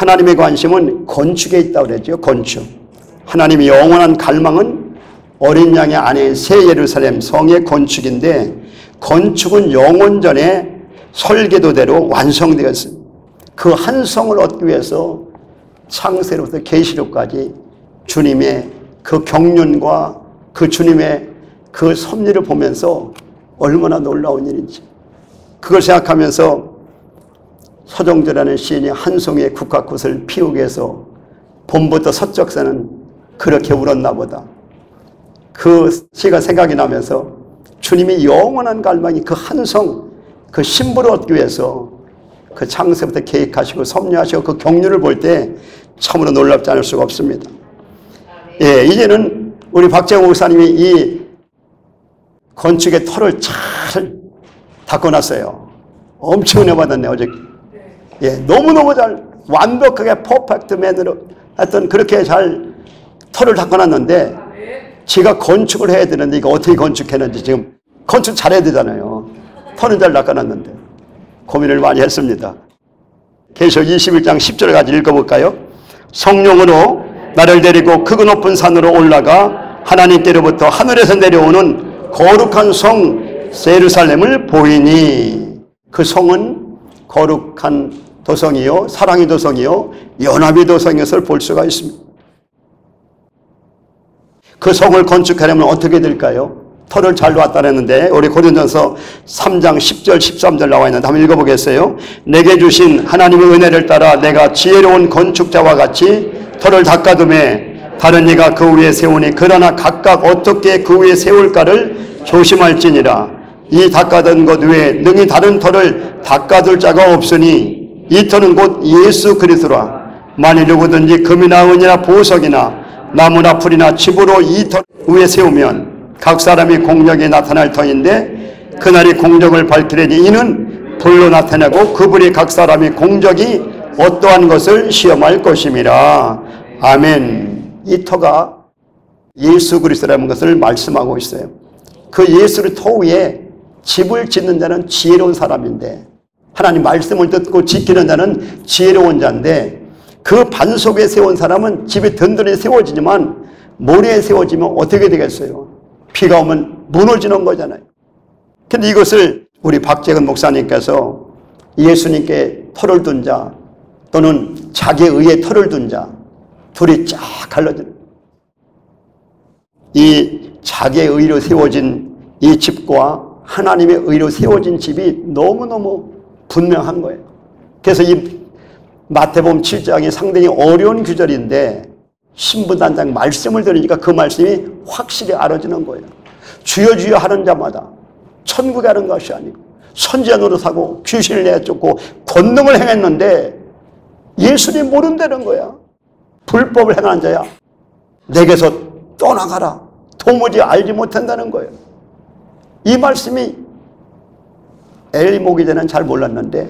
하나님의 관심은 건축에 있다고 그랬죠. 건축. 하나님의 영원한 갈망은 어린 양의 아내인 새 예루살렘 성의 건축인데, 건축은 영원 전에 설계도대로 완성되었습니다. 그 한 성을 얻기 위해서 창세로부터 계시록까지 주님의 그 경륜과 그 주님의 그 섭리를 보면서 얼마나 놀라운 일인지, 그걸 생각하면서 서정조라는 시인이 한 송이의 국화꽃을 피우기 위해서 봄부터 서쪽서는 그렇게 울었나 보다. 그 시가 생각이 나면서 주님이 영원한 갈망이 그 한 성, 그 신부를 얻기 위해서 그 창세부터 계획하시고 섭리하시고 그 경륜을 볼 때 참으로 놀랍지 않을 수가 없습니다. 예, 이제는 우리 박재홍 목사님이 이 건축의 터를 잘 닦아놨어요. 엄청 은혜 받았네, 어저께. 예, 너무너무 잘, 완벽하게 퍼펙트맨으로 하여튼 그렇게 잘 터를 닦아놨는데, 제가 건축을 해야 되는데 이거 어떻게 건축했는지, 지금 건축 잘해야 되잖아요. 터는 잘 닦아놨는데 고민을 많이 했습니다. 계시록 21장 10절을 가지고 읽어볼까요? 성령으로 나를 데리고 크고 높은 산으로 올라가 하나님께로부터 하늘에서 내려오는 거룩한 성 예루살렘을 보이니, 그 성은 거룩한 도성이요, 사랑의 도성이요, 연합의 도성이었을 볼 수가 있습니다. 그 성을 건축하려면 어떻게 될까요? 터를 잘 놨다는데, 우리 고린도전서 3장 10절 13절 나와 있는데 한번 읽어보겠어요? 내게 주신 하나님의 은혜를 따라 내가 지혜로운 건축자와 같이 터를 닦아둠에 다른 이가 그 위에 세우니, 그러나 각각 어떻게 그 위에 세울까를 조심할지니라. 이 닦아둔 것 외에 능히 다른 터를 닦아둘 자가 없으니 이 터는 곧 예수 그리스도라. 만일 누구든지 금이나 은이나 보석이나 나무나 풀이나 칩으로 이 터 위에 세우면 각 사람이 공적이 나타날 터인데, 그날이 공적을 밝히려니 이는 불로 나타내고 그 불이 각 사람이 공적이 어떠한 것을 시험할 것임이라. 아멘. 이 터가 예수 그리스도라는 것을 말씀하고 있어요. 그 예수의 터 위에 집을 짓는 자는 지혜로운 사람인데, 하나님 말씀을 듣고 지키는 자는 지혜로운 자인데, 그 반 속에 세운 사람은 집이 든든히 세워지지만 모래에 세워지면 어떻게 되겠어요? 비가 오면 무너지는 거잖아요. 근데 이것을 우리 박재근 목사님께서 예수님께 터를 둔 자 또는 자기의 의에 터를 둔 자 둘이 쫙 갈라지는, 이 자기의 의로 세워진 이 집과 하나님의 의로 세워진 집이 너무너무 분명한 거예요. 그래서 이 마태복음 7장이 상당히 어려운 규절인데 신부단장 말씀을 들으니까 그 말씀이 확실히 알아지는 거예요. 주여 주여 하는 자마다 천국에 가는 것이 아니고 선지자 노릇하고 귀신을 내쫓고 권능을 행했는데 예수님 모른다는 거야. 불법을 행하는 자야, 내게서 떠나가라. 도무지 알지 못한다는 거예요. 이 말씀이 엘림 오기 전에는 잘 몰랐는데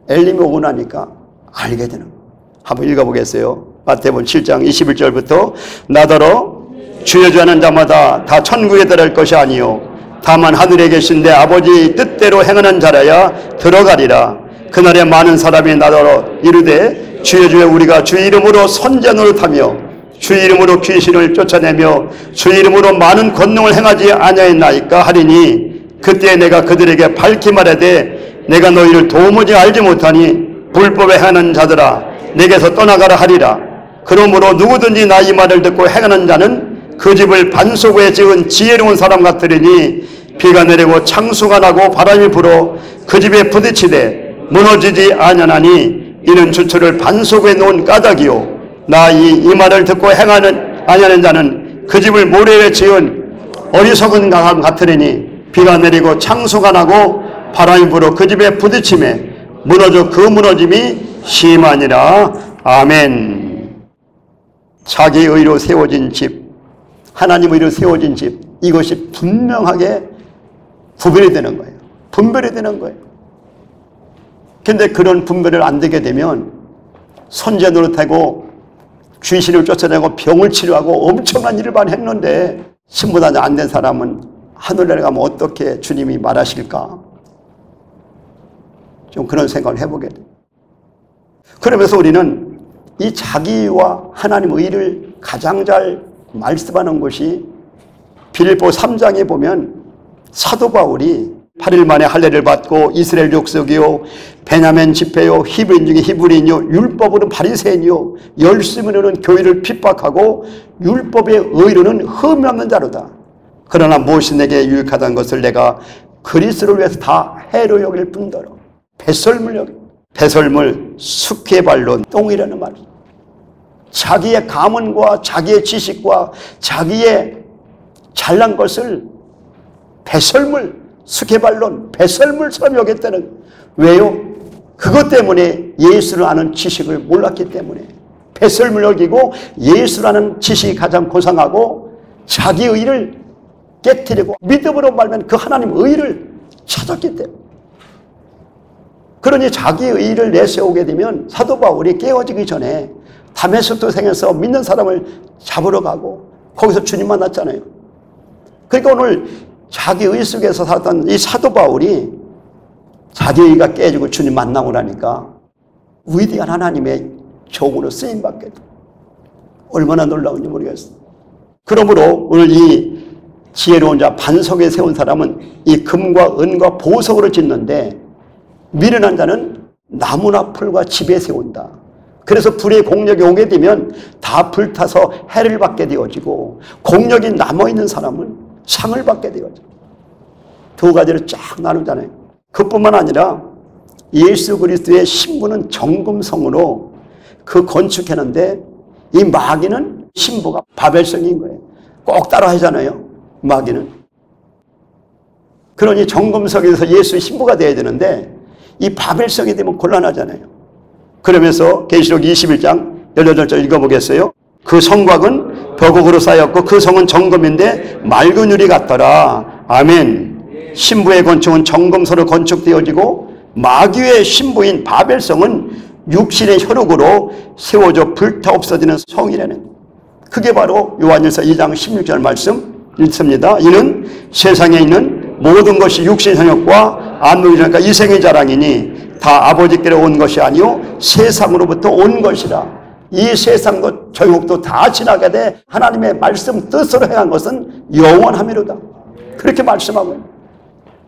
엘림이 오고 나니까 알게 되는 거예요. 한번 읽어보겠어요. 마태복음 7장 21절부터 나더러 주여 주여 하는 자마다 다 천국에 들어갈 것이 아니요 다만 하늘에 계신 내 아버지 뜻대로 행하는 자라야 들어가리라. 그날에 많은 사람이 나더러 이르되 주여 주여 우리가 주 이름으로 선지자 노릇하며 주 이름으로 귀신을 쫓아내며 주 이름으로 많은 권능을 행하지 아니하였나이까 하리니, 그때 내가 그들에게 밝히 말하되 내가 너희를 도무지 알지 못하니 불법에 행하는 자들아 내게서 떠나가라 하리라. 그러므로 누구든지 나 이 말을 듣고 행하는 자는 그 집을 반석에 지은 지혜로운 사람 같으리니, 비가 내리고 창수가 나고 바람이 불어 그 집에 부딪히되 무너지지 아니하나니 이는 주초를 반석에 놓은 까닭이요 나 이 말을 듣고 행하는 아니하는 자는 그 집을 모래에 지은 어리석은 강함 같으리니, 비가 내리고 창수가 나고 바람이 불어 그 집에 부딪히매 무너져 그 무너짐이 심하니라. 아멘. 자기 의로 세워진 집, 하나님 의로 세워진 집, 이것이 분명하게 구별이 되는 거예요. 분별이 되는 거예요. 근데 그런 분별을 안 되게 되면 선지자 노릇하고 귀신을 쫓아내고 병을 치료하고 엄청난 일을 많이 했는데 신부단장 안 된 사람은 하늘나라에 가면 어떻게 주님이 말하실까? 좀 그런 생각을 해보게 돼요. 그러면서 우리는 이 자기와 하나님의 의를 가장 잘 말씀하는 것이 빌립보 3장에 보면 사도 바울이 8일 만에 할례를 받고 이스라엘 족속이요 베냐민 집회요 히브리인 중에 히브리인요 율법으로는 바리새인이요 열심으로는 교회를 핍박하고 율법의 의로는 흠이 없는 자로다. 그러나 무엇이 내게 유익하다는 것을 내가 그리스도를 위해서 다 해로 여길 뿐더러 배설물 여길 배설물 숙회 발로 똥이라는 말이죠. 자기의 가문과 자기의 지식과 자기의 잘난 것을 배설물, 스케발론, 배설물처럼 여겼다는. 왜요? 그것 때문에 예수를 아는 지식을 몰랐기 때문에 배설물 여기고 예수라는 지식이 가장 고상하고 자기 의를 깨트리고 믿음으로 말하면 그 하나님 의를 찾았기 때문에. 그러니 자기 의를 내세우게 되면 사도 바울이 깨어지기 전에 다메섹도 생에서 믿는 사람을 잡으러 가고 거기서 주님 만났잖아요. 그러니까 오늘 자기 의 속에서 살았던 이 사도 바울이 자기 의가 깨지고 주님 만나고 나니까 위대한 하나님의 종으로 쓰임받게 돼. 얼마나 놀라운지 모르겠어요. 그러므로 오늘 이 지혜로운 자 반석에 세운 사람은 이 금과 은과 보석으로 짓는데 미련한 자는 나무나 풀과 집에 세운다. 그래서 불의 공력이 오게 되면 다 불타서 해를 받게 되어지고 공력이 남아있는 사람은 상을 받게 되어져. 두 가지를 쫙 나누잖아요. 그뿐만 아니라 예수 그리스도의 신부는 정금성으로 그 건축했는데 이 마귀는 신부가 바벨성인 거예요. 꼭 따라 하잖아요. 마귀는. 그러니 정금성에서 예수의 신부가 되어야 되는데 이 바벨성이 되면 곤란하잖아요. 그러면서 계시록 21장 18절 읽어보겠어요. 그 성곽은 벽옥으로 쌓였고 그 성은 정금인데 맑은 유리 같더라. 아멘. 신부의 건축은 정금서로 건축되어지고 마귀의 신부인 바벨성은 육신의 혈육으로 세워져 불타 없어지는 성이라는. 그게 바로 요한일서 2장 16절 말씀 읽습니다. 이는 세상에 있는 모든 것이 육신의 성욕과 안목이니까 이생의 자랑이니 다 아버지께로 온 것이 아니요 세상으로부터 온 것이라. 이 세상도 저욕도 다 지나게 돼 하나님의 말씀 뜻으로 행한 것은 영원함이로다. 그렇게 말씀하고 있습니다.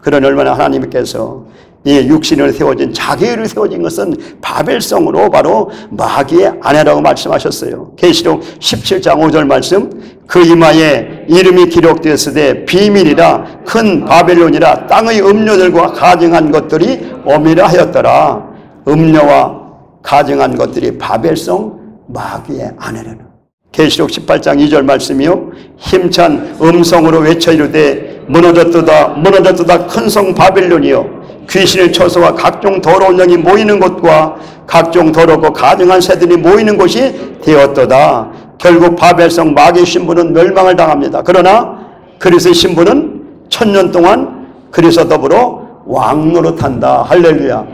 그러니 얼마나 하나님께서 이 육신으로 세워진 자기의로 세워진 것은 바벨성으로 바로 마귀의 아내라고 말씀하셨어요. 계시록 17장 5절 말씀. 그 이마에 이름이 기록되었으되 비밀이라 큰 바벨론이라 땅의 음료들과 가증한 것들이 엄밀하 하였더라. 음료와 가증한 것들이 바벨성 마귀의 아내라는. 계시록 18장 2절 말씀이요. 힘찬 음성으로 외쳐 이르되 무너졌도다 무너졌도다 큰 성 바벨론이요 귀신의 처소와 각종 더러운 영이 모이는 곳과 각종 더럽고 가증한 새들이 모이는 곳이 되었도다. 결국 바벨성 마귀의 신부는 멸망을 당합니다. 그러나 그리스도의 신부는 1000년 동안 그리스도와 더불어 왕노릇한다. 할렐루야.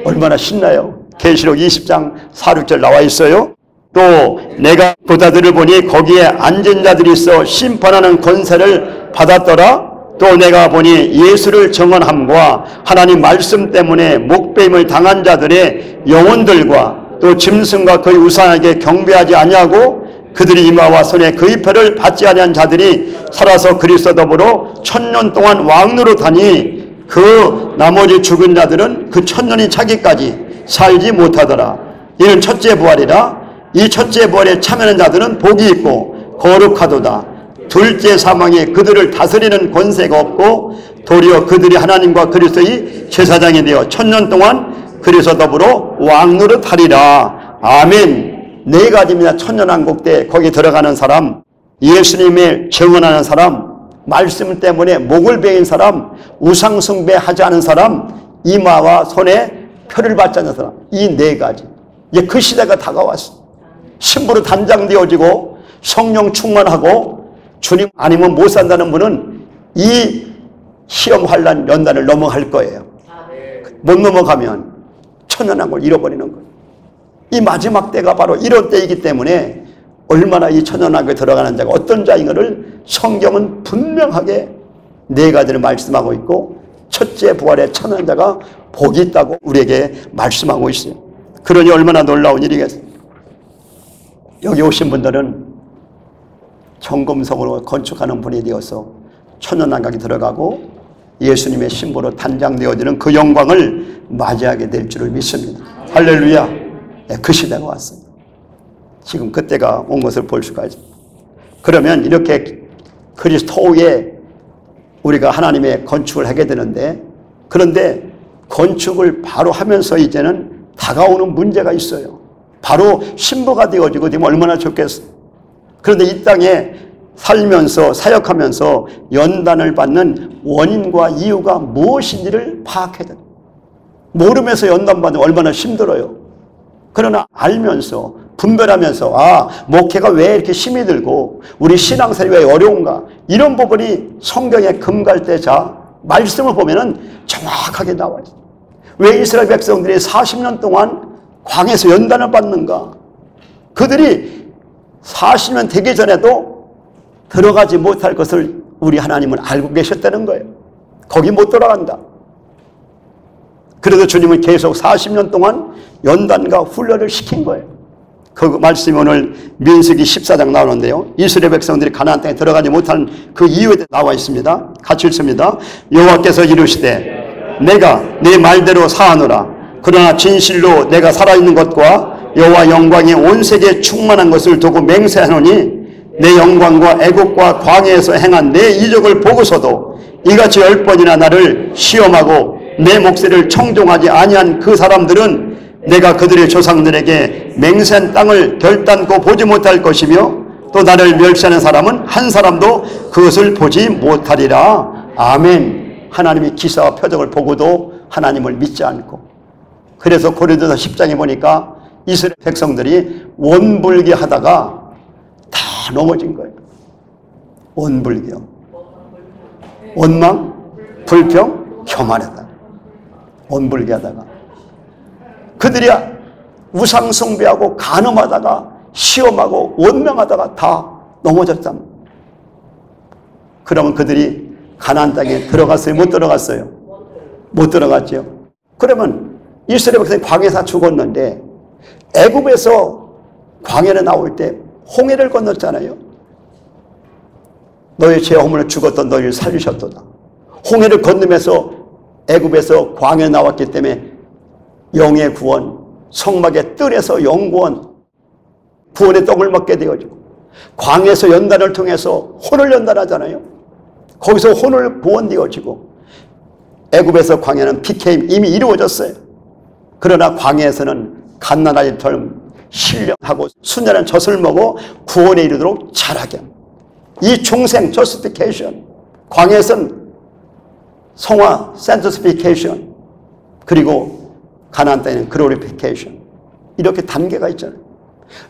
얼마나 신나요. 계시록 20장 4, 6절 나와 있어요. 또 내가 보다들을 보니 거기에 앉은 자들이 있어 심판하는 권세를 받았더라. 또 내가 보니 예수를 정언함과 하나님 말씀 때문에 목배임을 당한 자들의 영혼들과 또 짐승과 그의 우상에게 경배하지 아니하고 그들이 이마와 손에 그의 표를 받지 아니한 자들이 살아서 그리스도 더불어 1000년 동안 왕노릇하니 그 나머지 죽은 자들은 그 1000년이 차기까지 살지 못하더라. 이는 첫째 부활이라. 이 첫째 부활에 참여하는 자들은 복이 있고 거룩하도다. 둘째 사망에 그들을 다스리는 권세가 없고 도리어 그들이 하나님과 그리스도의 제사장이 되어 1000년 동안 그리스도 더불어 왕노릇하리라. 아멘. 네 가지입니다. 천년왕국 때 거기 들어가는 사람, 예수님을 증언하는 사람, 말씀 때문에 목을 베인 사람, 우상 숭배하지 않은 사람, 이마와 손에 표를 받지 않는 사람. 이 네 가지. 이제 그 시대가 다가왔어. 신부로 단장되어지고 성령 충만하고 주님 아니면 못 산다는 분은 이 시험 환란 연단을 넘어갈 거예요. 못 넘어가면 천연왕국을 잃어버리는 거예요. 이 마지막 때가 바로 이런 때이기 때문에 얼마나 이 천연왕국에 들어가는 자가 어떤 자인 것을 성경은 분명하게 네 가지를 말씀하고 있고 첫째 부활에 참여한 자가 복이 있다고 우리에게 말씀하고 있어요. 그러니 얼마나 놀라운 일이겠어요. 여기 오신 분들은 정금성으로 건축하는 분이 되어서 천년왕국에 들어가고 예수님의 신부로 단장되어지는 그 영광을 맞이하게 될 줄을 믿습니다. 할렐루야. 네, 그 시대가 왔습니다. 지금 그때가 온 것을 볼 수가 있습니다. 그러면 이렇게 그리스도의 우리가 하나님의 건축을 하게 되는데, 그런데 건축을 바로 하면서 이제는 다가오는 문제가 있어요. 바로 신부가 되어지고 되면 얼마나 좋겠어요. 그런데 이 땅에 살면서 사역하면서 연단을 받는 원인과 이유가 무엇인지를 파악해야 돼요. 모르면서 연단받으면 얼마나 힘들어요. 그러나 알면서 분별하면서 목회가 왜 이렇게 힘이 들고 우리 신앙생활이 왜 어려운가, 이런 부분이 성경의 금갈대자 말씀을 보면은 정확하게 나와 있어요. 왜 이스라엘 백성들이 40년 동안 광야에서 연단을 받는가? 그들이 40년 되기 전에도 들어가지 못할 것을 우리 하나님은 알고 계셨다는 거예요. 거기 못 들어간다. 그래도 주님은 계속 40년 동안 연단과 훈련을 시킨 거예요. 그 말씀이 오늘 민수기 14장 나오는데요. 이스라엘 백성들이 가나안 땅에 들어가지 못한 그 이유에 나와 있습니다. 같이 읽습니다. 여호와께서 이르시되 내가 네 말대로 사하노라. 그러나 진실로 내가 살아있는 것과 여호와 영광이 온 세계에 충만한 것을 두고 맹세하노니 내 영광과 애국과 광야에서 행한 내 이적을 보고서도 이같이 10번이나 나를 시험하고 내 목소리를 청종하지 아니한 그 사람들은 내가 그들의 조상들에게 맹세한 땅을 결단코 보지 못할 것이며 또 나를 멸시하는 사람은 한 사람도 그것을 보지 못하리라. 아멘. 하나님의 기사와 표적을 보고도 하나님을 믿지 않고, 그래서 고린도서 10장에 보니까 이스라엘 백성들이 원불교 하다가 다 넘어진 거예요. 원불교, 원망, 불평, 교만하다. 원불교 하다가 그들이 우상 숭배하고 간음하다가 시험하고 원망하다가 다 넘어졌잖아요. 그러면 그들이 가나안 땅에 들어갔어요? 못 들어갔어요? 못 들어갔죠. 그러면 이스라엘 백성이 광야에서 죽었는데 애굽에서 광야에 나올 때 홍해를 건넜잖아요. 너희 죄 허물로 죽었던 너희를 살리셨도다. 홍해를 건너면서 애굽에서 광야에 나왔기 때문에 영의 구원, 성막의 뜰에서 영구원, 구원의 떡을 먹게 되어지고, 광야에서 연단을 통해서 혼을 연단하잖아요. 거기서 혼을 구원되어지고, 애굽에서 광야는 PKM 이미 이루어졌어요. 그러나 광야에서는 갓난아이처럼 신령하고 순전한 젖을 먹어 구원에 이르도록 자라게 합니다. 이 중생 저스티피케이션, 광야에서는 성화 센티피케이션, 그리고 가나안 땅에는 글로리피케이션, 이렇게 단계가 있잖아요.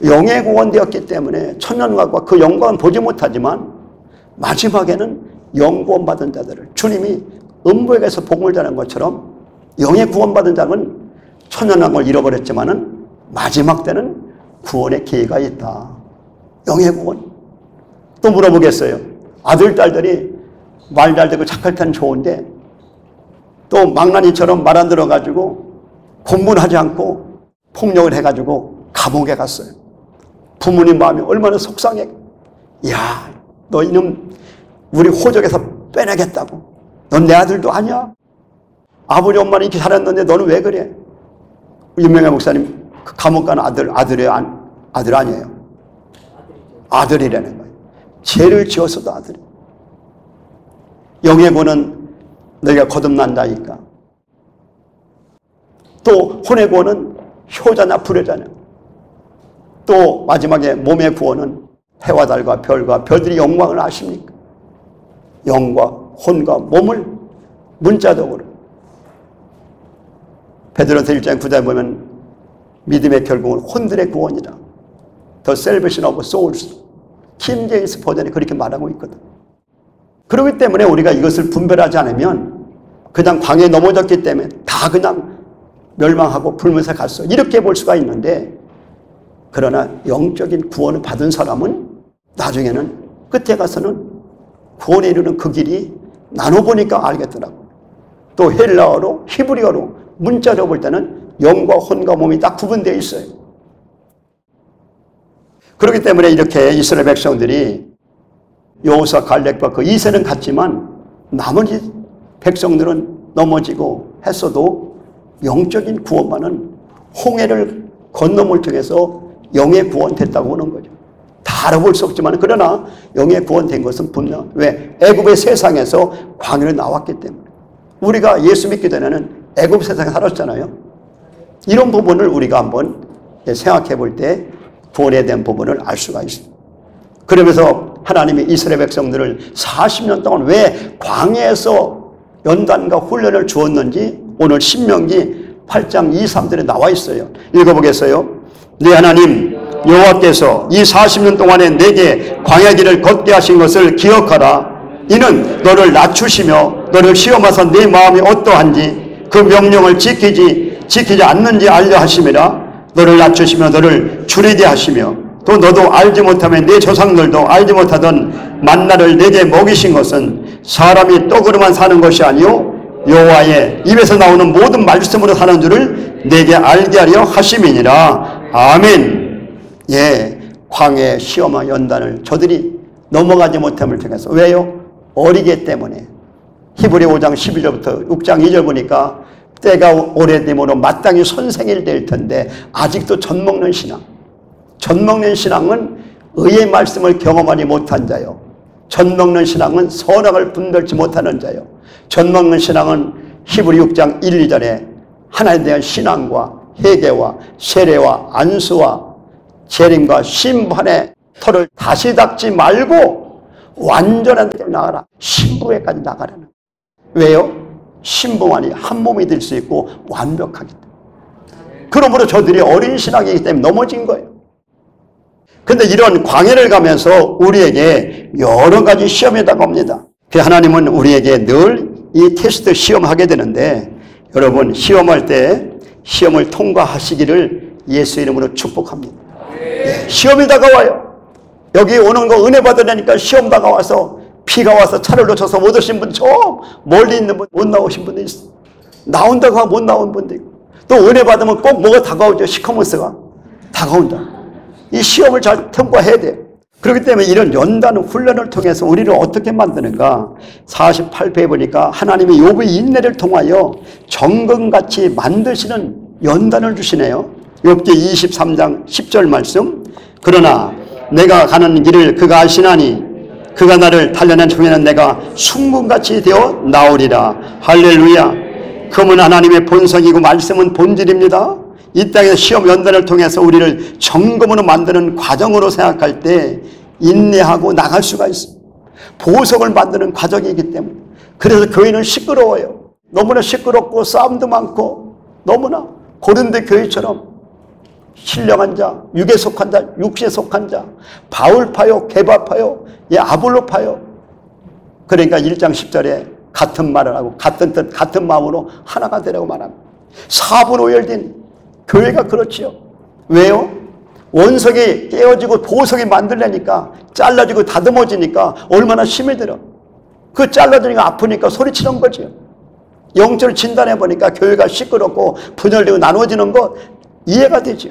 영의 구원되었기 때문에 천년왕국과 그 영광은 보지 못하지만 마지막에는 영구원 받은 자들을 주님이 음부에게서 복음을 전한 것처럼 영의 구원받은 자는 천년왕국을 잃어버렸지만은 마지막 때는 구원의 기회가 있다. 영의 구원. 또 물어보겠어요. 아들, 딸들이 말 잘 듣고 착할 땐 좋은데 또 망나니처럼 말 안 들어가지고 공부는 하지 않고 폭력을 해가지고 감옥에 갔어요. 부모님 마음이 얼마나 속상해. 야, 너 이놈 우리 호적에서 빼내겠다고. 넌 내 아들도 아니야. 아버지 엄마는 이렇게 살았는데 너는 왜 그래? 윤명애 목사님 그 감옥 가는 아들이에요? 아들 아니에요? 아들이라는 거예요. 죄를 지었어도 아들이. 영의 구원은 너희가 거듭난다니까. 또 혼의 구원은 효자나 불효자냐. 또 마지막에 몸의 구원은 해와 달과 별과 별들이 영광을 아십니까? 영과 혼과 몸을 문자적으로. 베드로서 1장 9절에 보면 믿음의 결국은 혼들의 구원이다. The salvation of souls. 킹 제임스 버전이 그렇게 말하고 있거든. 그렇기 때문에 우리가 이것을 분별하지 않으면 그냥 광야에 넘어졌기 때문에 다 그냥 멸망하고 불면서 갔어. 이렇게 볼 수가 있는데, 그러나 영적인 구원을 받은 사람은 나중에는 끝에 가서는 구원에 이르는 그 길이 나눠보니까 알겠더라고. 또 헬라어로 히브리어로 문자로 볼 때는 영과 혼과 몸이 딱 구분되어 있어요. 그렇기 때문에 이렇게 이스라엘 백성들이 여호수아 갈렙과 그 2세는 갔지만 나머지 백성들은 넘어지고 했어도 영적인 구원만은 홍해를 건너물 통해서 영의 구원됐다고 하는 거죠. 다 알아볼 수 없지만 그러나 영의 구원된 것은 분명. 왜? 애굽의 세상에서 광야로 나왔기 때문에. 우리가 예수 믿기 전에는 애굽 세상에 살았잖아요. 이런 부분을 우리가 한번 생각해 볼 때 구원에 대한 부분을 알 수가 있습니다. 그러면서 하나님이 이스라엘 백성들을 40년 동안 왜 광야에서 연단과 훈련을 주었는지 오늘 신명기 8장 2, 3절에 나와 있어요. 읽어보겠어요. 네 하나님 여호와께서 이 40년 동안에 내게 광야 길을 걷게 하신 것을 기억하라. 이는 너를 낮추시며 너를 시험하사 네 마음이 어떠한지 그 명령을 지키지 않는지 알려 하심이라. 너를 낮추시며 너를 줄이게 하시며 또 너도 알지 못하면 네 조상들도 알지 못하던 만나를 내게 먹이신 것은 사람이 떡으로만 사는 것이 아니요 여호와의 입에서 나오는 모든 말씀으로 사는 줄을 내게 알게 하려 하심이니라. 아멘. 예, 광야의 시험과 연단을 저들이 넘어가지 못함을 통해서. 왜요? 어리기 때문에. 히브리 5장 11절부터 6장 2절 보니까 때가 오래됨으로 마땅히 선생일 될 텐데 아직도 젖먹는 신앙. 젖먹는 신앙은 의의 말씀을 경험하지 못한 자요. 젖먹는 신앙은 선악을 분별치 못하는 자요. 젖먹는 신앙은 히브리 6장 1, 2절에 하나님에 대한 신앙과 회개와 세례와 안수와 재림과 심판의 터를 다시 닦지 말고 완전한 데로 나가라. 신부에까지 나가라는. 왜요? 신부만이 한 몸이 될 수 있고 완벽하기 때문에. 그러므로 저들이 어린 신앙이기 때문에 넘어진 거예요. 그런데 이런 광야를 가면서 우리에게 여러 가지 시험이 다가옵니다. 하나님은 우리에게 늘 이 테스트 시험하게 되는데 여러분 시험할 때 시험을 통과하시기를 예수 이름으로 축복합니다. 예, 시험이 다가와요. 여기 오는 거 은혜 받으려니까 시험 다가와서 비가 와서 차를 놓쳐서 못 오신 분, 저 멀리 있는 분, 못 나오신 분도 있어요. 나온다고 하고 못 나온 분도 있고. 또 은혜 받으면 꼭 뭐가 다가오죠. 시커먼스가 다가온다. 이 시험을 잘 통과해야 돼요. 그렇기 때문에 이런 연단 훈련을 통해서 우리를 어떻게 만드는가. 48페이지에 보니까 하나님이 욥의 인내를 통하여 정금같이 만드시는 연단을 주시네요. 욥기 23장 10절 말씀. 그러나 내가 가는 길을 그가 아시나니 그가 나를 단련한 중에는 내가 순금같이 되어 나오리라. 할렐루야. 금은 하나님의 본성이고 말씀은 본질입니다. 이 땅에서 시험 연단을 통해서 우리를 정금으로 만드는 과정으로 생각할 때 인내하고 나갈 수가 있습니다. 보석을 만드는 과정이기 때문에. 그래서 교회는 시끄러워요. 너무나 시끄럽고 싸움도 많고 너무나 고린도 교회처럼 신령한 자, 육에 속한 자, 육시에 속한 자, 바울파요, 게바파요, 아볼로파요. 그러니까 1장 10절에 같은 말을 하고 같은 뜻, 같은 마음으로 하나가 되라고 말합니다. 사분오열된 교회가 그렇지요. 왜요? 원석이 깨어지고 보석이 만들려니까 잘라지고 다듬어지니까 얼마나 힘이 들어. 그 잘라지니까 아프니까 소리치는 거죠. 영적으로 진단해보니까 교회가 시끄럽고 분열되고 나눠지는 거 이해가 되죠.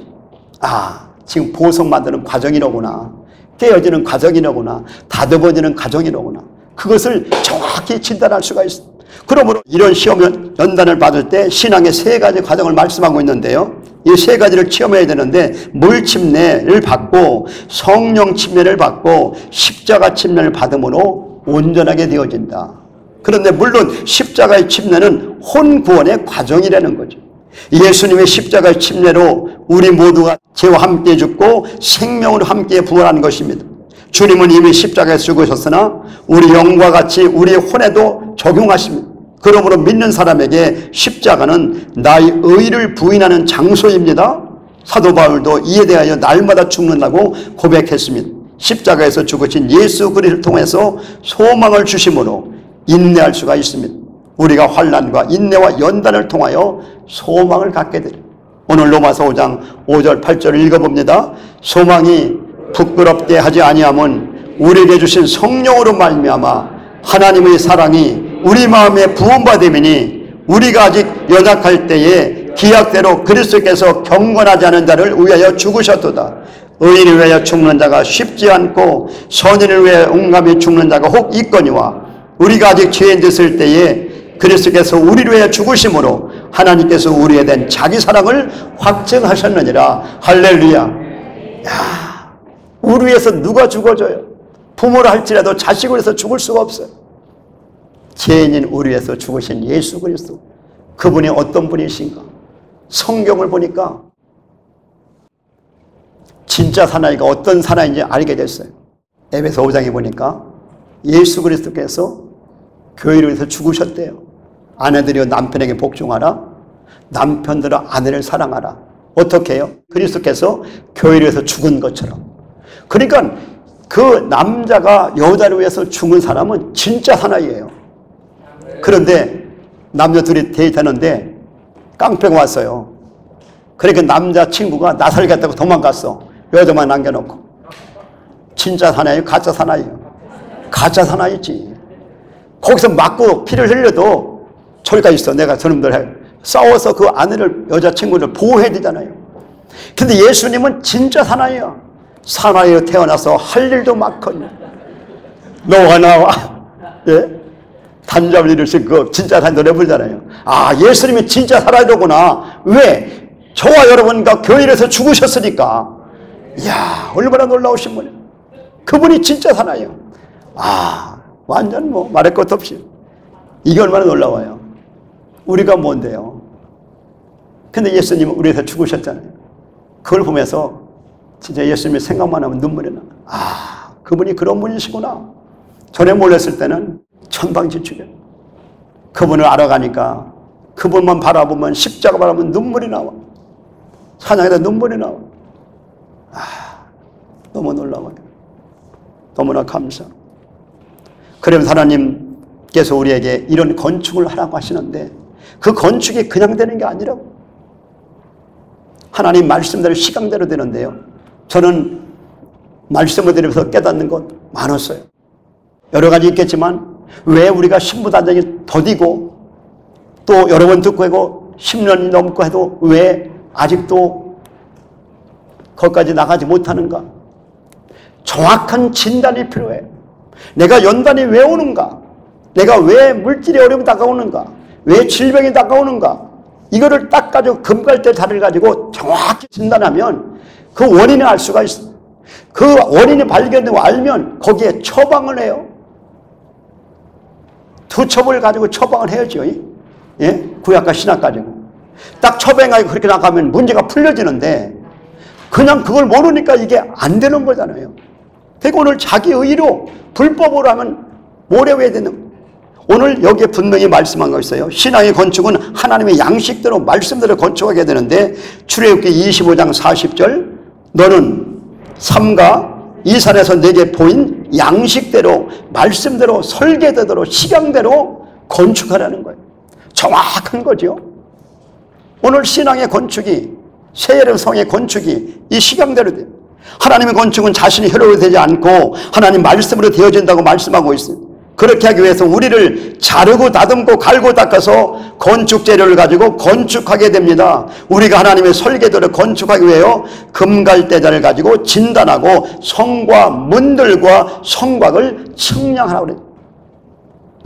아, 지금 보석 만드는 과정이로구나. 깨어지는 과정이로구나. 다듬어지는 과정이로구나. 그것을 정확히 진단할 수가 있습니다. 그러므로 이런 시험 연단을 받을 때 신앙의 세 가지 과정을 말씀하고 있는데요. 이 세 가지를 체험해야 되는데 물 침례를 받고 성령 침례를 받고 십자가 침례를 받음으로 온전하게 되어진다. 그런데 물론 십자가의 침례는 혼구원의 과정이라는 거죠. 예수님의 십자가의 침례로 우리 모두가 죄와 함께 죽고 생명으로 함께 부활하는 것입니다. 주님은 이미 십자가에 죽으셨으나 우리 영과 같이 우리의 혼에도 적용하십니다. 그러므로 믿는 사람에게 십자가는 나의 의를 부인하는 장소입니다. 사도 바울도 이에 대하여 날마다 죽는다고 고백했습니다. 십자가에서 죽으신 예수 그리스도를 통해서 소망을 주심으로 인내할 수가 있습니다. 우리가 환난과 인내와 연단을 통하여 소망을 갖게 되리라. 오늘 로마서 5장 5절 8절을 읽어봅니다. 소망이 부끄럽게 하지 아니함은 우리에게 주신 성령으로 말미암아 하나님의 사랑이 우리 마음에 부음받음이니 우리가 아직 연약할 때에 기약대로 그리스도께서 경건하지 않은 자를 위하여 죽으셨도다. 의인을 위하여 죽는 자가 쉽지 않고 선인을 위하여 온감히 죽는 자가 혹 있거니와 우리가 아직 죄인 됐을 때에 그리스도께서 우리를 위하여 죽으심으로 하나님께서 우리에 대한 자기 사랑을 확증하셨느니라. 할렐루야. 야, 우리 위해서 누가 죽어줘요? 부모를 할지라도 자식을 위해서 죽을 수가 없어요. 죄인인 우리 위해서 죽으신 예수 그리스도, 그분이 어떤 분이신가? 성경을 보니까 진짜 사나이가 어떤 사나이인지 알게 됐어요. 에베소 5장에 보니까 예수 그리스도께서 교회를 위해서 죽으셨대요. 아내들이여 남편에게 복종하라. 남편들아 아내를 사랑하라. 어떻게 해요? 그리스도께서 교회를 위해서 죽은 것처럼. 그러니까 그 남자가 여자를 위해서 죽은 사람은 진짜 사나이예요. 그런데 남자 둘이 데이트하는데 깡패가 왔어요. 그러니까 남자친구가 나서겠다고 도망갔어. 여자만 남겨놓고. 진짜 사나이예요? 가짜 사나이예요? 가짜 사나이지. 거기서 맞고 피를 흘려도 저리가 있어. 내가 저놈들 해. 싸워서 그 아내를, 여자친구를 보호해야 되잖아요. 근데 예수님은 진짜 사나이야. 사나이로 태어나서 할 일도 많거든요. 너와 나와. 예? 단잠을 이루신 그 진짜 사나이 노래 부르잖아요. 아, 예수님이 진짜 사나이로구나. 왜? 저와 여러분과 교회에서 죽으셨으니까. 이야, 얼마나 놀라우신 분이에요. 그분이 진짜 사나이예요. 아, 완전 뭐 말할 것도 없이. 이게 얼마나 놀라워요. 우리가 뭔데요? 근데 예수님은 우리에서 죽으셨잖아요. 그걸 보면서 진짜 예수님이 생각만 하면 눈물이 나. 아, 그분이 그런 분이시구나. 전에 몰랐을 때는 천방지축이에요. 그분을 알아가니까 그분만 바라보면, 십자가 바라보면 눈물이 나와. 사냥에다 눈물이 나와. 아, 너무 놀라워요. 너무나 감사. 그러면서 하나님께서 우리에게 이런 건축을 하라고 하시는데 그 건축이 그냥 되는 게 아니라고. 하나님 말씀대로 시간대로 되는데요. 저는 말씀을 들으면서 깨닫는 것 많았어요. 여러 가지 있겠지만 왜 우리가 신부단장이 더디고 또 여러 번 듣고 하고 10년이 넘고 해도 왜 아직도 거기까지 나가지 못하는가? 정확한 진단이 필요해요. 내가 연단이 왜 오는가? 내가 왜 물질의 어려움이 다가오는가? 왜 질병이 다가오는가? 이거를 딱 가지고 금갈대 자를 가지고 정확히 진단하면 그 원인을 알 수가 있어요. 그 원인이 발견되고 알면 거기에 처방을 해요. 두 첩을 가지고 처방을 해야죠. 예? 구약과 신약 가지고. 딱 처방하고 그렇게 나가면 문제가 풀려지는데 그냥 그걸 모르니까 이게 안 되는 거잖아요. 그러니까 오늘 자기 의로 불법으로 하면 모래워야 되는 거예요. 오늘 여기에 분명히 말씀한 거 있어요. 신앙의 건축은 하나님의 양식대로 말씀대로 건축하게 되는데 출애굽기 25장 40절 너는 삼가 이 산에서 내게 보인 양식대로 말씀대로 설계대로 식양대로 건축하라는 거예요. 정확한 거죠. 오늘 신앙의 건축이 새 성의 건축이 이 식양대로 돼요. 하나님의 건축은 자신이 혈로로 되지 않고 하나님 말씀으로 되어진다고 말씀하고 있어요. 그렇게 하기 위해서 우리를 자르고 다듬고 갈고 닦아서 건축 재료를 가지고 건축하게 됩니다. 우리가 하나님의 설계대로 건축하기 위해서 금갈대자를 가지고 진단하고 성과 문들과 성곽을 측량하라고 그래요.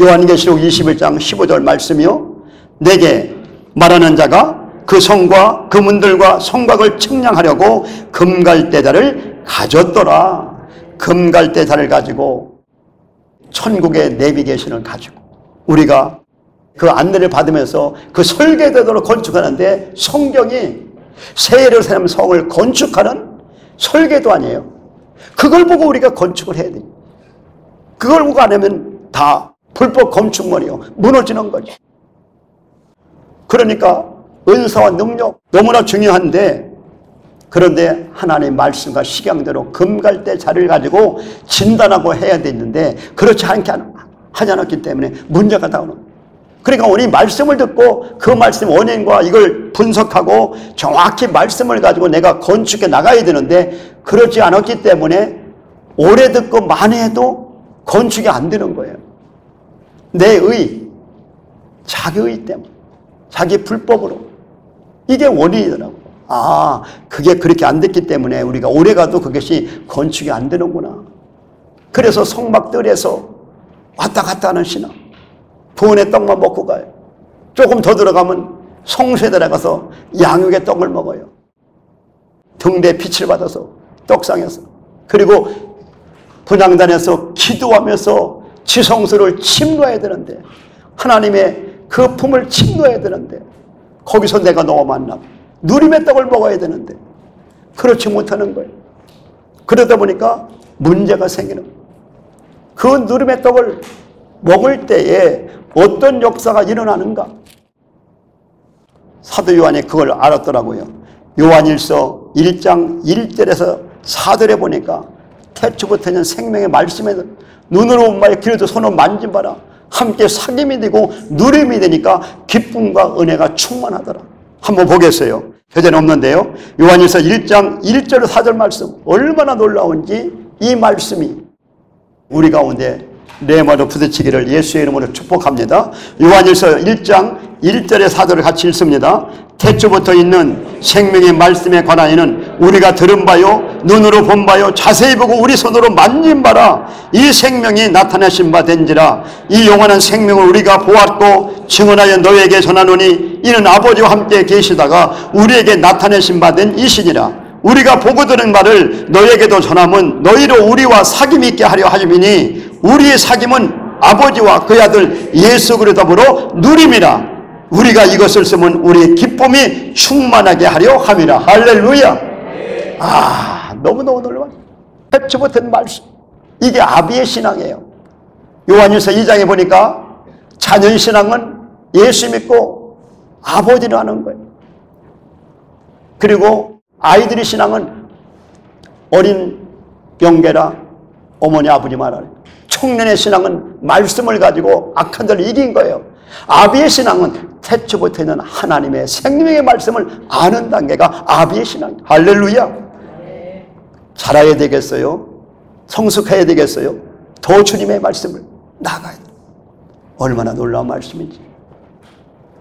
요한계시록 21장 15절 말씀이요. 내게 말하는 자가 그 성과 그 문들과 성곽을 측량하려고 금갈대자를 가졌더라. 금갈대자를 가지고 천국의 내비게이션을 가지고 우리가 그 안내를 받으면서 그 설계대로 건축하는데 성경이 새 예루살렘 성을 건축하는 설계도 아니에요. 그걸 보고 우리가 건축을 해야 돼요. 그걸 보고 안 하면 다 불법 건축물이요. 무너지는 거죠. 그러니까 은사와 능력 너무나 중요한데 그런데 하나님의 말씀과 식양대로 금갈대 자를 가지고 진단하고 해야 되는데 그렇지 하지 않았기 때문에 문제가 나오는 거예요. 그러니까 우리 말씀을 듣고 그 말씀 원인과 이걸 분석하고 정확히 말씀을 가지고 내가 건축해 나가야 되는데 그렇지 않았기 때문에 오래 듣고 많이 해도 건축이 안 되는 거예요. 내 의, 자기 의 때문에, 자기 불법으로. 이게 원인이더라고요. 아, 그게 그렇게 안 됐기 때문에 우리가 오래가도 그것이 건축이 안 되는구나. 그래서 성막들에서 왔다 갔다 하는 신앙. 부은의 떡만 먹고 가요. 조금 더 들어가면 성소에 들어가서 양육의 떡을 먹어요. 등대에 빛을 받아서 떡상에서. 그리고 분향단에서 기도하면서 지성소를 침노해야 되는데, 하나님의 그 품을 침노해야 되는데, 거기서 내가 너무 만나고 누림의 떡을 먹어야 되는데 그렇지 못하는 거예요. 그러다 보니까 문제가 생기는 거예요. 그 누림의 떡을 먹을 때에 어떤 역사가 일어나는가? 사도 요한이 그걸 알았더라고요. 요한일서 1장 1절에서 4절에 보니까 태초부터는 생명의 말씀에 눈으로 본 바에 귀로도 손으로 만진 바라 함께 사귐이 되고 누림이 되니까 기쁨과 은혜가 충만하더라. 한번 보겠어요. 교재는 없는데요. 요한일서 1장 1절 4절 말씀 얼마나 놀라운지 이 말씀이 우리 가운데 레마로 부딪히기를 예수의 이름으로 축복합니다. 요한일서 1장 1절에 4절을 같이 읽습니다. 태초부터 있는 생명의 말씀에 관하여는 우리가 들은 바요 눈으로 본 바요 자세히 보고 우리 손으로 만진 바라 이 생명이 나타나신 바 된지라. 이 영원한 생명을 우리가 보았고 증언하여 너에게 전하노니 이는 아버지와 함께 계시다가 우리에게 나타내신 바 된 이시니라. 우리가 보고 들은 말을 너에게도 전함은 너희로 우리와 사귐이 있게 하려 하심이니 우리의 사귐은 아버지와 그의 아들 예수 그리스도로 누림이라. 우리가 이것을 쓰면 우리의 기쁨이 충만하게 하려 함이라. 할렐루야. 아, 너무너무 놀라워요. 태초부터 말씀. 이게 아비의 신앙이에요. 요한일서 2장에 보니까 자녀의 신앙은 예수 믿고 아버지를 하는 거예요. 그리고 아이들의 신앙은 어린 영계라 어머니 아버지 말하래. 청년의 신앙은 말씀을 가지고 악한 자를 이긴 거예요. 아비의 신앙은 태초부터 있는 하나님의 생명의 말씀을 아는 단계가 아비의 신앙이에요. 할렐루야. 자라야 되겠어요? 성숙해야 되겠어요? 더 주님의 말씀을 나가야 돼요. 얼마나 놀라운 말씀인지.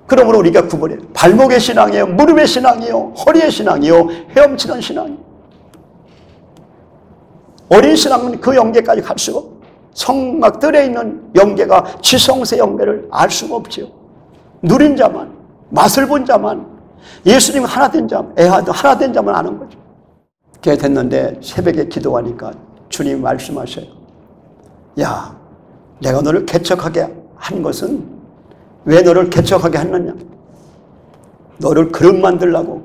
그러므로 우리가 구분해요. 발목의 신앙이에요? 무릎의 신앙이에요? 허리의 신앙이에요? 헤엄치는 신앙이에요? 어린 신앙은 그 영계까지 갈 수가 없어요. 성막들에 있는 영계가 지성세 영계를 알 수가 없죠. 누린 자만, 맛을 본 자만, 예수님 하나 된 자만, 애하도 하나 된 자만 아는 거죠. 그게 됐는데 새벽에 기도하니까 주님이 말씀하셔요. 야, 내가 너를 개척하게 한 것은 왜 너를 개척하게 했느냐? 너를 그릇 만들라고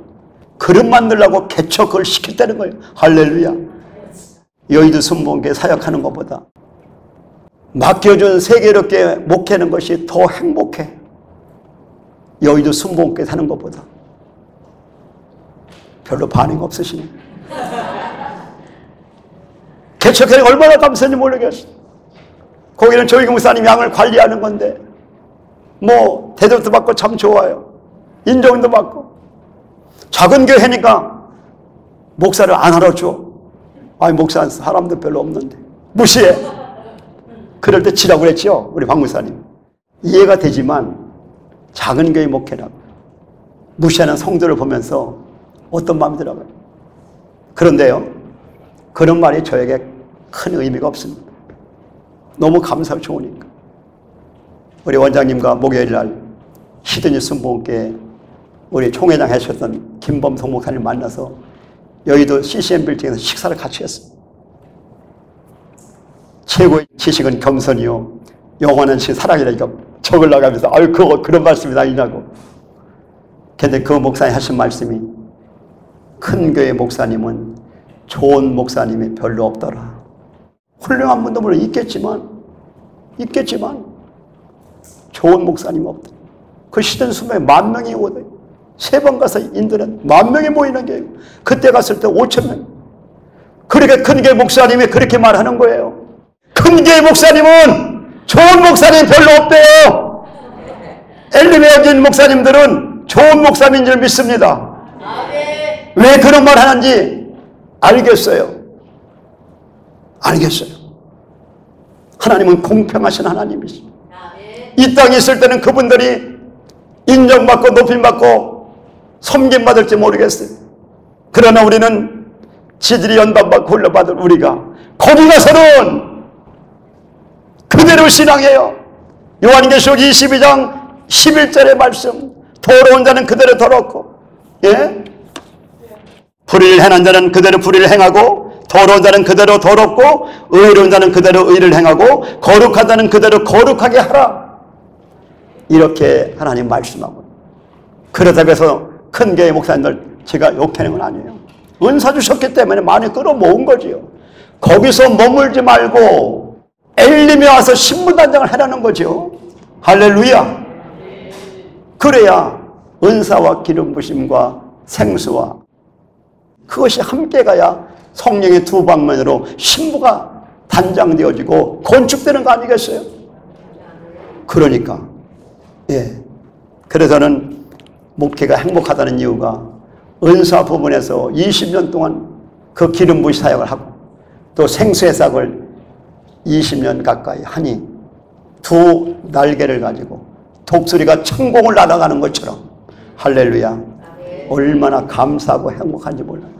개척을 시켰다는 거예요. 할렐루야. 여의도 순복음교회 사역하는 것보다 맡겨준 세계롭게 목회하는 것이 더 행복해. 여의도 순복음교회 사는 것보다. 별로 반응 없으시네. 개척회가 얼마나 감사한지 모르겠어. 거기는 조희경 목사님 양을 관리하는 건데 뭐 대접도 받고 참 좋아요. 인정도 받고. 작은 교회니까 목사를 안 알아줘. 아니 목사 사람도 별로 없는데 무시해. 그럴 때 치라고 그랬죠. 우리 박 목사님. 이해가 되지만 작은 교회 목회라고 무시하는 성도를 보면서 어떤 마음이 들어가요. 그런데요, 그런 말이 저에게 큰 의미가 없습니다. 너무 감사하고 좋으니까. 우리 원장님과 목요일 날 시드니 순복음교회 우리 총회장 하셨던 김범성 목사님 만나서 여의도 CCM 빌딩에서 식사를 같이 했습니다. 최고의 지식은 겸손이요 영원한 신 사랑이라니까 적으려고 하면서 아유 그거 그런 말씀이 아니냐고. 근데 그 목사님 하신 말씀이 큰 교회 목사님은 좋은 목사님이 별로 없더라. 훌륭한 분도 물론 있겠지만 좋은 목사님 없다. 그 시든 수명에 10,000명이 오거든요. 3번 가서 인도는 10,000명이 모이는 게 그때 갔을 때 5,000명. 그렇게 큰 교회 목사님이 그렇게 말하는 거예요. 큰 교회 목사님은 좋은 목사님이 별로 없대요. 엘리베어진 목사님들은 좋은 목사님인 줄 믿습니다. 왜 그런 말 하는지 알겠어요. 하나님은 공평하신 하나님이십니다. 이 땅에 있을 때는 그분들이 인정받고 높임받고 섬김받을지 모르겠어요. 그러나 우리는 지들이 연단받고 훈련받은 우리가 거기 가서는 그대로 신앙해요. 요한계시록 22장 11절의 말씀, 더러운 자는 그대로 더럽고, 예? 불의를 행한 자는 그대로 불의를 행하고, 더러운 자는 그대로 더럽고, 의로운 자는 그대로 의를 행하고, 거룩한 자는 그대로 거룩하게 하라. 이렇게 하나님 말씀하고, 그렇다고 해서 큰 교회 목사님들 제가 욕하는 건 아니에요. 은사 주셨기 때문에 많이 끌어모은 거지요. 거기서 머물지 말고 엘림에 와서 신부단장을 해라는 거죠. 할렐루야. 그래야 은사와 기름 부심과 생수와 그것이 함께 가야 성령의 두 방면으로 신부가 단장되어지고 건축되는 거 아니겠어요? 그러니까 그래서는 목회가 행복하다는 이유가 은사 부분에서 20년 동안 그 기름 부시 사역을 하고 또 생수의 싹을 20년 가까이 하니 두 날개를 가지고 독수리가 천공을 날아가는 것처럼 할렐루야. 얼마나 감사하고 행복한지 몰라요.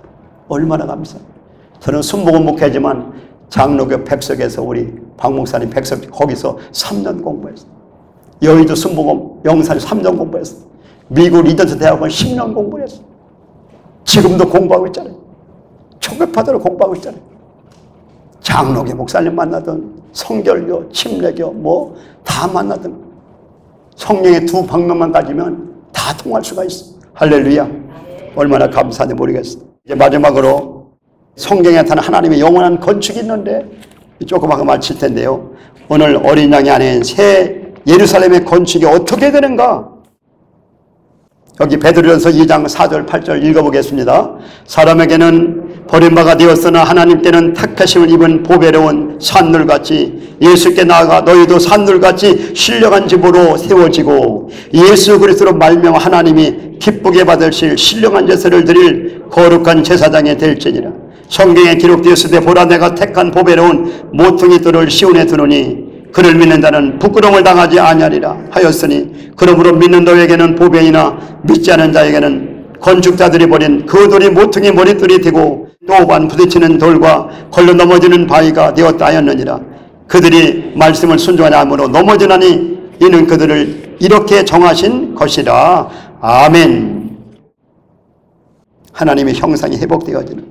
얼마나 감사해요. 저는 순복음 목회지만 장로교 백석에서 우리 박 목사님 백석 거기서 3년 공부했어요. 여의도 순복음 영산 3년 공부했어요. 미국 리던스 대학원 10년 공부했어요. 지금도 공부하고 있잖아요. 초급파도로 공부하고 있잖아요. 장로교 목사님 만나든 성결교, 침례교 뭐 다 만나든 성령의 두 방면만 가지면 다 통할 수가 있어. 할렐루야. 얼마나 감사한지 모르겠어. 이제 마지막으로 성경에 나타난 하나님의 영원한 건축이 있는데 조그맣게 마칠 텐데요. 오늘 어린 양이 아닌 새 예루살렘의 건축이 어떻게 되는가? 여기 베드로전서 2장 4절 8절 읽어보겠습니다. 사람에게는 버림바가 되었으나 하나님께는 택하심을 입은 보배로운 산들같이 예수께 나아가 너희도 산들같이 신령한 집으로 세워지고 예수 그리스도로 말미암아 하나님이 기쁘게 받으실 신령한 제사를 드릴 거룩한 제사장이 될지니라. 성경에 기록되었으되 보라 내가 택한 보배로운 모퉁이 돌을 시온에 두노니 그를 믿는 자는 부끄러움을 당하지 아니하리라 하였으니 그러므로 믿는 너에게는 보배이나 믿지 않은 자에게는 건축자들이 버린 그 돌이 모퉁이 머릿돌이 되고 또반 부딪히는 돌과 걸려 넘어지는 바위가 되었다 하였느니라. 그들이 말씀을 순종하지 않으므로 넘어지나니 이는 그들을 이렇게 정하신 것이라. 아멘. 하나님의 형상이 회복되어지는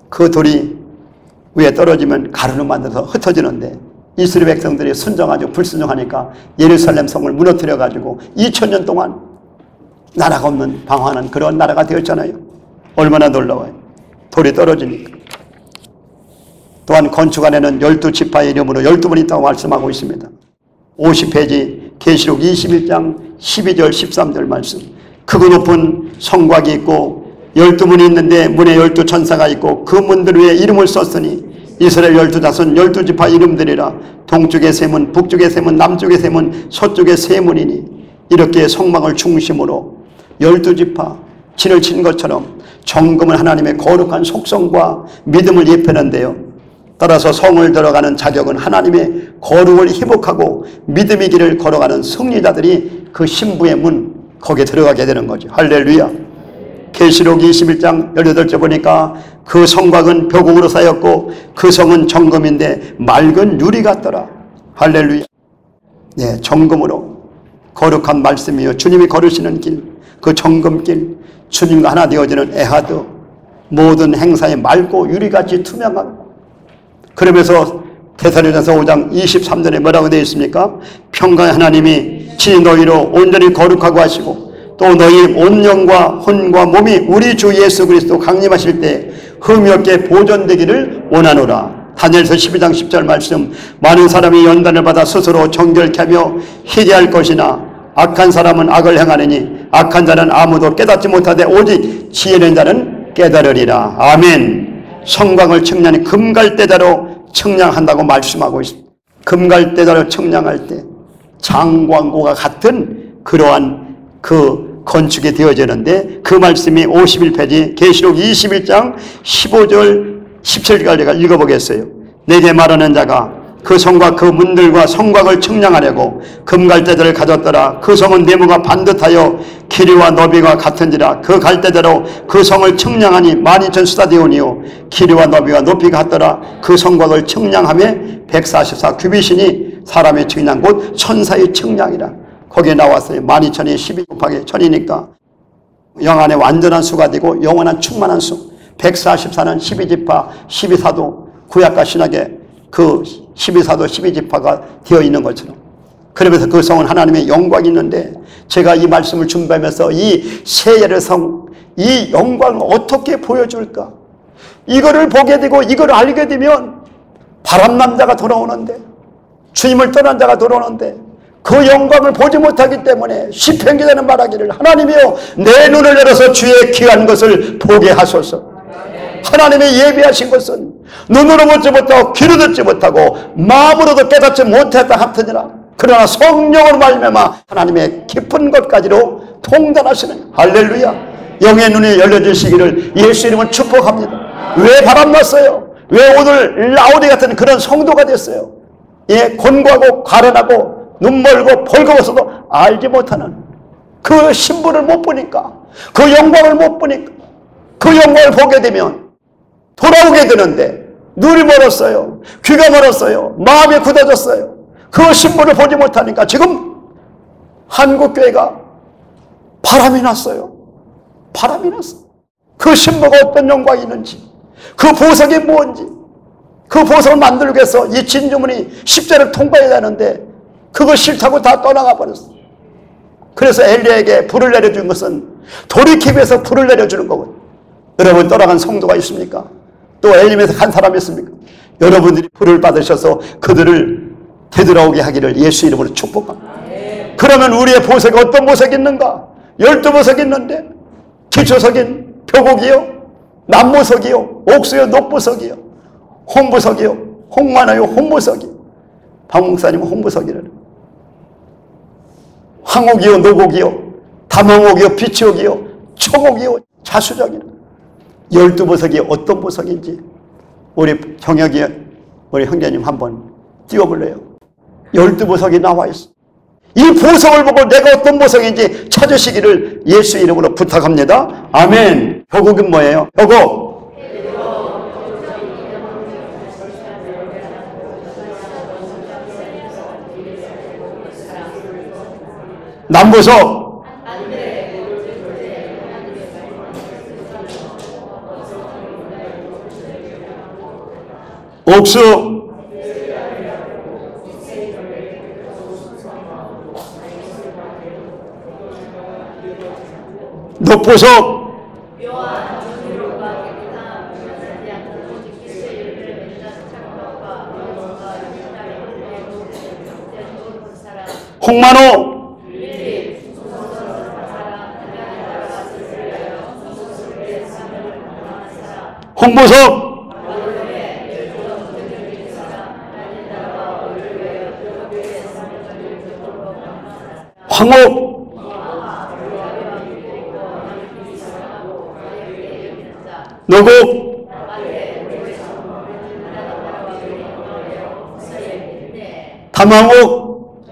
그 돌이 위에 떨어지면 가루로 만들어서 흩어지는데 이스라엘 백성들이 순종하고 불순종하니까 예루살렘 성을 무너뜨려가지고 2000년 동안 나라가 없는 방황하는 그런 나라가 되었잖아요. 얼마나 놀라워요. 돌이 떨어지니까. 또한 건축 안에는 12지파의 이름으로 12분이 있다고 말씀하고 있습니다. 50페이지 계시록 21장 12절 13절 말씀. 크고 높은 성곽이 있고 12문이 있는데 문에 12천사가 있고 그 문들 위에 이름을 썼으니 이스라엘 12자손 12지파 이름들이라. 동쪽의 세 문, 북쪽의 세 문, 남쪽의 세 문, 서쪽의 세 문이니 이렇게 성막을 중심으로 12지파 진을 친 것처럼 정금은 하나님의 거룩한 속성과 믿음을 예표하는데요. 따라서 성을 들어가는 자격은 하나님의 거룩을 회복하고 믿음의 길을 걸어가는 승리자들이 그 신부의 문 거기에 들어가게 되는 거죠. 할렐루야. 계시록 21장 18절 보니까 그 성곽은 벼곡으로 쌓였고 그 성은 정금인데 맑은 유리 같더라. 할렐루야. 네, 정금으로 거룩한 말씀이요 주님이 걸으시는 길, 그 정금길, 주님과 하나 되어지는 에하드, 모든 행사에 맑고 유리같이 투명하고. 그러면서 데살로니가서 5장 23절에 뭐라고 되어 있습니까? 평강의 하나님이 친히 너희로 온전히 거룩하고 하시고 또 너희 온 영과 혼과 몸이 우리 주 예수 그리스도 강림하실 때 흠이 없게 보존되기를 원하노라. 다니엘서 12장 10절 말씀. 많은 사람이 연단을 받아 스스로 정결케 하며 회개할 것이나 악한 사람은 악을 행하느니 악한 자는 아무도 깨닫지 못하되 오직 지혜 있는 자는 깨달으리라. 아멘. 성곽을 청량히 금갈대자로 청량한다고 말씀하고 있습니다. 금갈대자로 청량할 때 장광고가 같은 그러한 그 건축이 되어지는데 그 말씀이 51페이지 계시록 21장 15절 17절까지 읽어보겠어요. 내게 말하는 자가 그 성과 그 문들과 성곽을 측량하려고 금갈대들을 가졌더라. 그 성은 네모가 반듯하여 길이와 너비가 같은지라. 그 갈대대로 그 성을 측량하니 12,000스타디온이요 길이와 너비가 높이가 같더라. 그 성곽을 측량하며 144 규빗이니 사람의 측량 곧 천사의 측량이라. 거기에 나왔어요. 12,000이 12 곱하기 1000이니까 영 안에 완전한 수가 되고 영원한 충만한 수. 144는 12지파 12사도 구약과 신약에 그 12사도 12지파가 되어 있는 것처럼, 그러면서 그 성은 하나님의 영광이 있는데, 제가 이 말씀을 준비하면서 이 세예의 성, 이 영광을 어떻게 보여줄까, 이거를 보게 되고 이걸 알게 되면 바람난 자가 돌아오는데, 주님을 떠난 자가 돌아오는데, 그 영광을 보지 못하기 때문에 시편 기자는 말하기를 하나님이여 내 눈을 열어서 주의 귀한 것을 보게 하소서. 하나님의 예비하신 것은 눈으로 보지 못하고 귀로 듣지 못하고 마음으로도 깨닫지 못했다 하더니라. 그러나 성령으로 말미암아 하나님의 깊은 것까지로 통달하시는, 할렐루야, 영의 눈이 열려주시기를 예수 이름으로 축복합니다. 왜 바람났어요? 왜 오늘 라우디 같은 그런 성도가 됐어요? 예, 곤고하고 가련하고 눈멀고 벌거워서도 알지 못하는 그 신부를 못 보니까, 그 영광을 못 보니까, 그 영광을 보게 되면 돌아오게 되는데 눈이 멀었어요. 귀가 멀었어요. 마음이 굳어졌어요. 그 신부를 보지 못하니까 지금 한국교회가 바람이 났어요. 바람이 났어. 그 신부가 어떤 영광이 있는지, 그 보석이 뭔지, 그 보석을 만들기 위해서 이 진주문이 십자를 통과해야 하는데 그거 싫다고 다 떠나가 버렸어. 그래서 엘리야에게 불을 내려준 것은 돌이키기 위해서 불을 내려주는 거거든요. 여러분, 떠나간 성도가 있습니까? 또 엘림에서 간 사람이 있습니까? 여러분들이 불을 받으셔서 그들을 되돌아오게 하기를 예수 이름으로 축복합니다. 그러면 우리의 보석이 어떤 보석이 있는가? 12보석이 있는데 기초석인 표곡이요, 남보석이요, 옥수요, 녹보석이요, 홍보석이요, 홍만화요, 홍보석이요. 박목사님은 홍보석이라는, 황옥이요, 녹옥이요, 담홍옥이요, 비치옥이요, 청옥이요, 자수정이요. 12보석이 어떤 보석인지 우리 경혁이 우리 형제님 한번 띄워볼래요? 12보석이 나와 있어. 이 보석을 보고 내가 어떤 보석인지 찾으시기를 예수 이름으로 부탁합니다. 아멘. 표곡은 뭐예요? 표곡. 남보석. 옥수. 녹보석. 홍만호. 홍보석. 황옥. 노곡. 담황옥.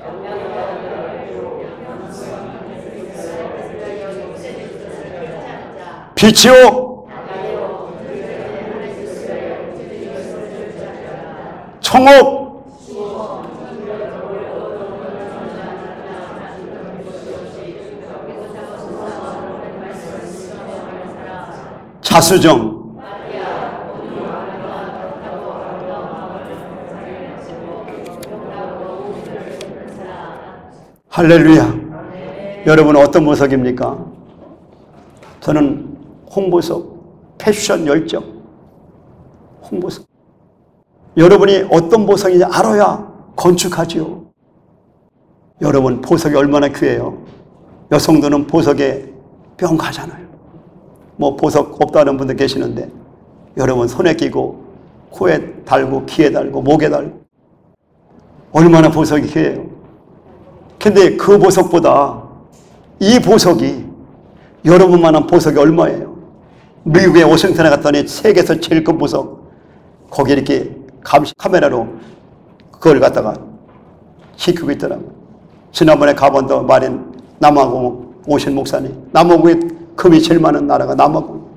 비치옥. 청옥. 자수정. 할렐루야. 여러분 어떤 보석입니까? 저는 홍보석, 패션 열정, 홍보석. 여러분이 어떤 보석인지 알아야 건축하지요. 여러분 보석이 얼마나 귀해요. 여성들은 보석에 뿅 가잖아요. 뭐 보석 없다는 분들 계시는데 여러분 손에 끼고 코에 달고 귀에 달고 목에 달고 얼마나 보석이 귀해요. 근데 그 보석보다 이 보석이, 여러분만한 보석이 얼마예요? 미국의 워싱턴에 갔더니 세계에서 제일 큰 보석, 거기 이렇게 감시 카메라로 그걸 갖다가 지키고 있더라고요. 지난번에 가본도 말인 남아공 오신 목사님, 남아공에 금이 제일 많은 나라가 남아공.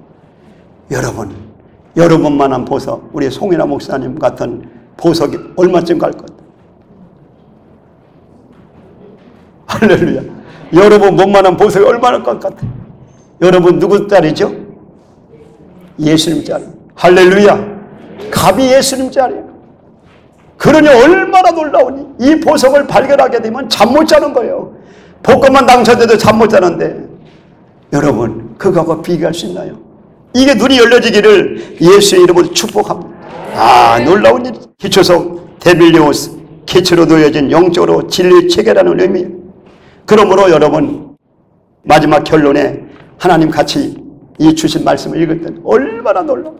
여러분만한 보석, 우리 송이나 목사님 같은 보석이 얼마쯤 갈 것? 할렐루야. 여러분 몸만한 보석이 얼마나 것 같아? 여러분 누구 딸이죠? 예수님 딸. 할렐루야. 갑이 예수님 딸이에요. 그러니 얼마나 놀라우니 이 보석을 발견하게 되면 잠 못 자는 거예요. 복권만 당첨돼도 잠 못 자는데 여러분 그거하고 비교할 수 있나요? 이게 눈이 열려지기를 예수의 이름으로 축복합니다. 아, 놀라운 일. 기초석 데빌리오스, 기초로 놓여진 영적으로 진리의 체계라는 의미예요. 그러므로 여러분 마지막 결론에 하나님 같이 이 주신 말씀을 읽을 때는 얼마나 놀라워.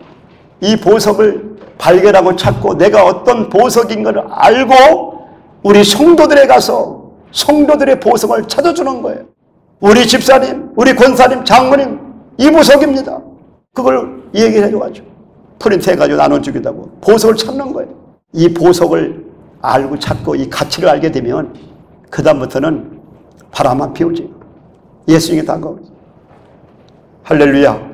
이 보석을 발견하고 찾고 내가 어떤 보석인 걸 알고 우리 성도들에 가서 성도들의 보석을 찾아주는 거예요. 우리 집사님, 우리 권사님, 장모님 이 보석입니다. 그걸 얘기를 해줘가지고 프린트 해가지고 나눠주기도 보석을 찾는 거예요. 이 보석을 알고 찾고 이 가치를 알게 되면 그 다음부터는 바람만 피우지. 예수님이 다가오지. 할렐루야.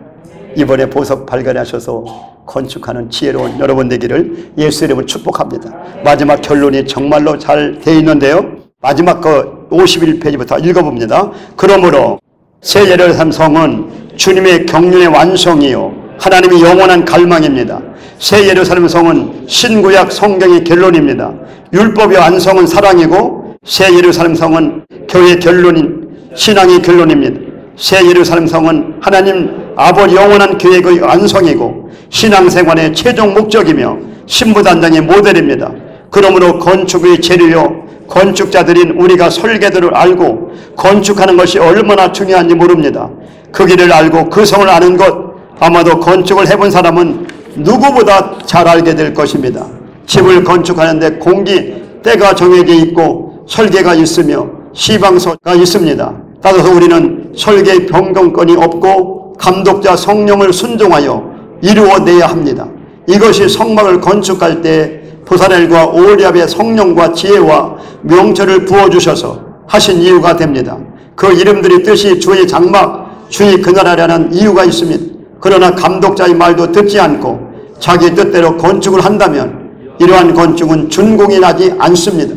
이번에 보석 발견하셔서 건축하는 지혜로운 여러분 되기를 예수 이름으로 축복합니다. 마지막 결론이 정말로 잘 되어 있는데요. 마지막 그 51페이지부터 읽어봅니다. 그러므로 새 예루살렘 성은 주님의 경륜의 완성이요 하나님의 영원한 갈망입니다. 새 예루살렘 성은 신구약 성경의 결론입니다. 율법의 완성은 사랑이고 새 예루살렘 성은 교회의 결론인 신앙의 결론입니다. 새 예루살렘 성은 하나님 아버지 영원한 계획의 완성이고 신앙생활의 최종 목적이며 신부단장의 모델입니다. 그러므로 건축의 재료요 건축자들인 우리가 설계도를 알고 건축하는 것이 얼마나 중요한지 모릅니다. 그 길을 알고 그 성을 아는 것 아마도 건축을 해본 사람은 누구보다 잘 알게 될 것입니다. 집을 건축하는데 공기 때가 정해져 있고 설계가 있으며 시방서가 있습니다. 따라서 우리는 설계 변경권이 없고 감독자 성령을 순종하여 이루어내야 합니다. 이것이 성막을 건축할 때 부사렐과 오홀리압의 성령과 지혜와 명철을 부어주셔서 하신 이유가 됩니다. 그 이름들이 뜻이 주의 장막, 주의 그날하라는 이유가 있습니다. 그러나 감독자의 말도 듣지 않고 자기 뜻대로 건축을 한다면 이러한 건축은 준공이 나지 않습니다.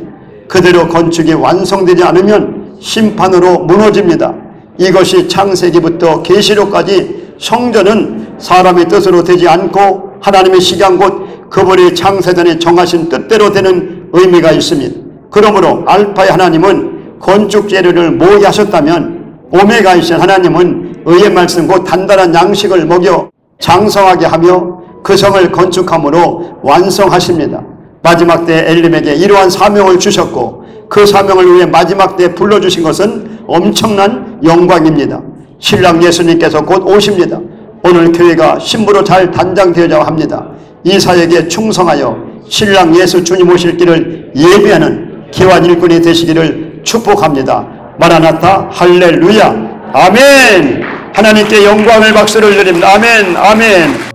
그대로 건축이 완성되지 않으면 심판으로 무너집니다. 이것이 창세기부터 계시록까지 성전은 사람의 뜻으로 되지 않고 하나님의 시간 곧 그분의 창세전에 정하신 뜻대로 되는 의미가 있습니다. 그러므로 알파의 하나님은 건축 재료를 모의하셨다면 오메가이신 하나님은 의의 말씀 곧 단단한 양식을 먹여 장성하게 하며 그 성을 건축함으로 완성하십니다. 마지막 때 엘림에게 이러한 사명을 주셨고 그 사명을 위해 마지막 때 불러주신 것은 엄청난 영광입니다. 신랑 예수님께서 곧 오십니다. 오늘 교회가 신부로 잘 단장되어야 합니다. 이 사역에 충성하여 신랑 예수 주님 오실 길을 예비하는 기완 일꾼이 되시기를 축복합니다. 마라나타 할렐루야 아멘. 하나님께 영광을 박수를 드립니다. 아멘 아멘.